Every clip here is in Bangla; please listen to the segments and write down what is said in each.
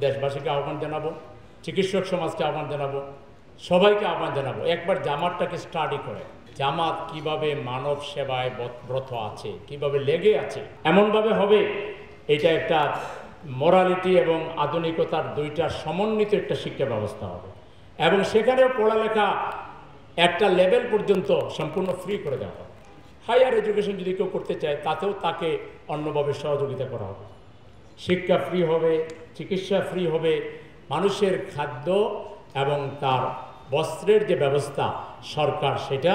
দেশবাসীকে আহ্বান জানাবো, চিকিৎসক সমাজকে আহ্বান জানাবো, সবাইকে আহ্বান জানাবো একবার জামাতটাকে স্টাডি করে জামাত কিভাবে মানব সেবায় ব্রত আছে, কিভাবে লেগে আছে, এমনভাবে হবে এটা একটা মোরালিটি এবং আধুনিকতার দুইটার সমন্বিত একটা শিক্ষা ব্যবস্থা হবে এবং সেখানেও পড়ালেখা একটা লেভেল পর্যন্ত সম্পূর্ণ ফ্রি করে দেওয়া হবে। হায়ার এডুকেশন যদি কেউ করতে চায় তাতেও তাকে অন্যভাবে সহযোগিতা করা হবে। শিক্ষা ফ্রি হবে, চিকিৎসা ফ্রি হবে, মানুষের খাদ্য এবং তার বস্ত্রের যে ব্যবস্থা সরকার সেটা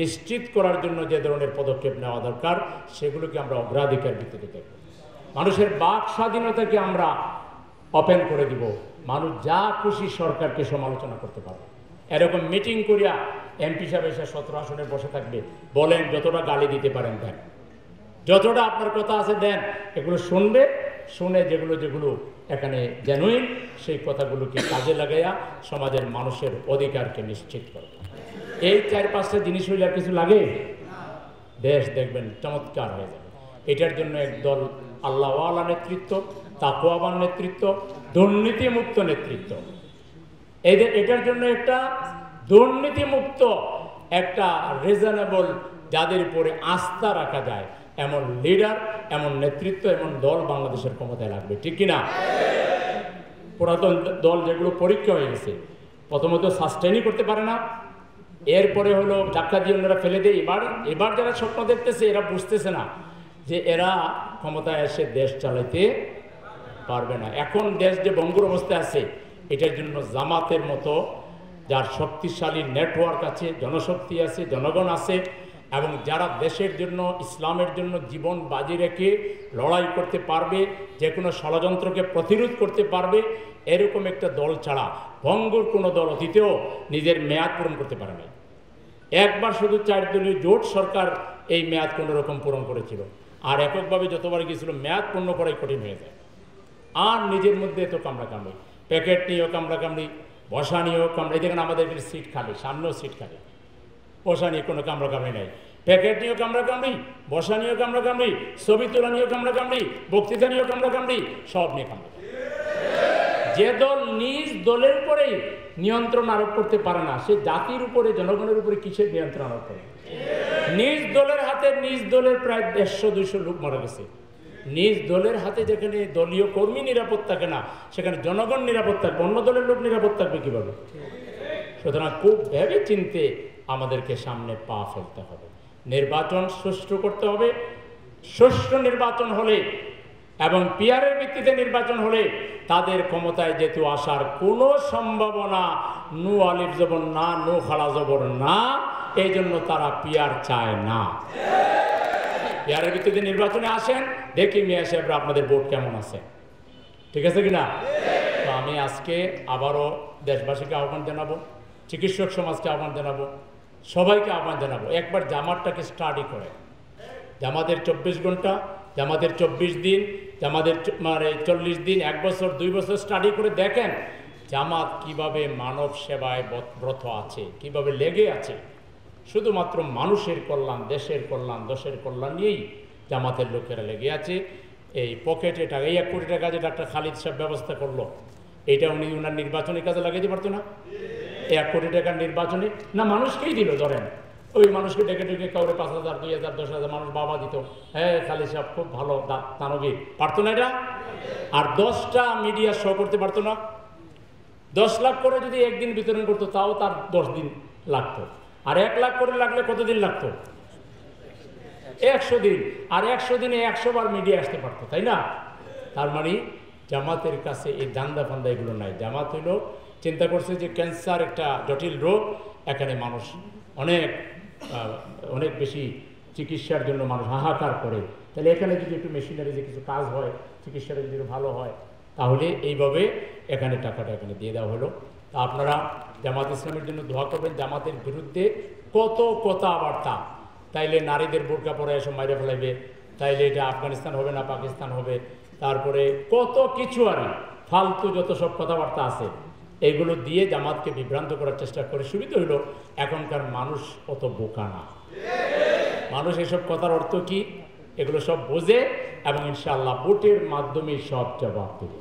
নিশ্চিত করার জন্য যে ধরনের পদক্ষেপ নেওয়া দরকার সেগুলোকে আমরা অগ্রাধিকার ভিত্তিতে দেখব। মানুষের বাক স্বাধীনতাকে আমরা ওপেন করে দিব, মানুষ যা খুশি সরকারকে সমালোচনা করতে পারবে। এরকম মিটিং করিয়া এমপি সাহেব এসে 17 আসনে বসে থাকবে, বলেন যতটা গালি দিতে পারেন দেন, যতটা আপনার কথা আছে দেন, এগুলো শুনবে, শুনে যেগুলো যেগুলো এখানে জেনুইন সেই কথাগুলোকে কাজে লাগাইয়া সমাজের মানুষের অধিকারকে নিশ্চিত করবে। এই 4-5টা জিনিস হইলে আর কিছু লাগে, দেশ দেখবেন চমৎকার হয়ে যাবে। এটার জন্য একদল আল্লাহওয়ালা নেতৃত্ব, তাকওয়াবান নেতৃত্ব, দুর্নীতিমুক্ত নেতৃত্ব, এটার জন্য একটা দুর্নীতিমুক্ত একটা রিজনেবল, যাদের উপরে আস্থা রাখা যায় এমন লিডার, এমন নেতৃত্ব, এমন দল বাংলাদেশের ক্ষমতায় লাগবে, ঠিক কিনা? পুরাতন দল যেগুলো পরীক্ষা হয়ে গেছে, প্রথমত সাস্টেনই করতে পারে না, এরপরে হলো ধাক্কা দিয়ে অন্যরা ফেলে দেয়। এবার যারা স্বপ্ন দেখতেছে এরা বুঝতেছে না যে এরা ক্ষমতায় এসে দেশ চালাইতে পারবে না। এখন দেশ যে ভঙ্গুর অবস্থায় আছে এটার জন্য জামাতের মতো যার শক্তিশালী নেটওয়ার্ক আছে, জনশক্তি আছে, জনগণ আছে এবং যারা দেশের জন্য, ইসলামের জন্য জীবন বাজি রেখে লড়াই করতে পারবে, যে কোনো ষড়যন্ত্রকে প্রতিরোধ করতে পারবে, এরকম একটা দল ছাড়া ভঙ্গুর কোনো দল অতীতেও নিজের মেয়াদ পূরণ করতে পারে না। একবার শুধু 4 দলীয় জোট সরকার এই মেয়াদ কোনো রকম পূরণ করেছিল, আর এককভাবে যতবার গিয়েছিল মেয়াদ পূর্ণ করাই কঠিন হয়ে যায়। আর নিজের মধ্যে তো কামড়াকামড়ি, প্যাকেট নিয়েও কামড়াকামড়ি, বসা নিয়েও কামড়া, দেখেন আমাদের এখানে সিট খালি, সামনেও সিট খালি, বসা নিয়ে কোনো কামড়াকামড়ি নাই, প্যাকেট নিয়েও কামড়াকামড়ি, বসা নিয়েও কামড়াকামড়ি, ছবি তোলা নিয়েও কামড়াকামড়ি, বক্তৃতা নিয়েও কামড়াকামড়ি, সব নিয়ে কামড়াকামড়ি। যে দল নিজ দলের উপরেই নিয়ন্ত্রণ আরোপ করতে পারে না, সে জাতির উপরে, জনগণের উপরে কিসের নিয়ন্ত্রণ আরোপ করে? নিজ দলের হাতে নিজ দলের প্রায় 150-200 লোক মারা গেছে। নিজ দলের হাতে যেখানে দলীয় কর্মী নিরাপদ থাকে না, সেখানে জনগণ নিরাপদ থাকবে, অন্য দলের লোক নিরাপদ থাকবে কীভাবে? সুতরাং খুব ভেবে চিনতে আমাদেরকে সামনে পা ফেলতে হবে, নির্বাচন সুষ্ঠু করতে হবে। সুষ্ঠু নির্বাচন হলে এবং পিয়ারের ভিত্তিতে নির্বাচন হলে তাদের ক্ষমতায় যেহেতু আসার কোনো সম্ভাবনা নু আলিফ জবর না, নু খালা জবর না, এই জন্য তারা পিয়ার চায় না। পিয়ারের ভিত্তিতে নির্বাচনে আসেন, দেখি মিয়া সাহেবরা আপনাদের ভোট কেমন আছে, ঠিক আছে কিনা? তো আমি আজকে আবারও দেশবাসীকে আহ্বান জানাবো, চিকিৎসক সমাজকে আহ্বান জানাবো, সবাইকে আহ্বান জানাবো একবার জামাতটাকে স্টাডি করে, জামাতের 24 ঘন্টা, জামাতের 24 দিন, জামাতের 40 দিন, 1 বছর, 2 বছর স্টাডি করে দেখেন জামাত কিভাবে মানব সেবায় ব্রত আছে, কিভাবে লেগে আছে। শুধুমাত্র মানুষের কল্যাণ, দেশের কল্যাণ, দেশের কল্যাণ নিয়েই জামাতের লোকেরা লেগে আছে। এই পকেটে টাকা, এই 1 কোটি টাকা যে ডাক্তার খালিদ সাহেব ব্যবস্থা করলো, এইটা উনি ওনার নির্বাচনের কাজে লাগাইতে পারতো না? এই 1 কোটি টাকার নির্বাচনে না মানুষকেই দিল, ধরেন ওই মানুষকে ডেকে ডেকে কাউরে 5,000, 2,000, 10,000 মানুষ বাবা দিত, হ্যাঁ খালিদ সাহেব খুব ভালো দানবীর, পারতো না এটা? আর 10টা মিডিয়া শো করতে পারতো না? 10 লাখ করে যদি একদিন বিতরণ করতো তাও তার 10 দিন লাগতো, আর 1 লাখ করে লাগলে কতদিন লাগতো? 100 দিন, আর 100 দিনে 100 বার মিডিয়া আসতে পারতো, তাই না? তার মানে জামাতের কাছে এই দান্দা ফান্দা এগুলো নাই। জামাত হইল চিন্তা করছে যে ক্যান্সার একটা জটিল রোগ, এখানে মানুষ অনেক বেশি চিকিৎসার জন্য মানুষ হাহাকার করে, তাহলে এখানে যদি একটু মেশিনারি যে কিছু কাজ হয়, চিকিৎসাটা যদি ভালো হয়, তাহলে এইভাবে এখানে টাকাটা এখানে দিয়ে দেওয়া হলো। তা আপনারা জামাত ইসলামের জন্য দোয়া করবেন। জামাতের বিরুদ্ধে কত কথাবার্তা, তাইলে নারীদের বোরকা পরে এসব মাইরে ফেলাইবে, তাইলে এটা আফগানিস্তান হবে না পাকিস্তান হবে, তারপরে কত কিছু আর ফালতু যত সব কথাবার্তা আছে, এইগুলো দিয়ে জামাতকে বিভ্রান্ত করার চেষ্টা করে। সুবিধা হইল এখনকার মানুষ অত বোকা না, মানুষ এসব কথার অর্থ কি এগুলো সব বোঝে এবং ইনশাআল্লাহ ভোটের মাধ্যমে সব জবাব দেবে।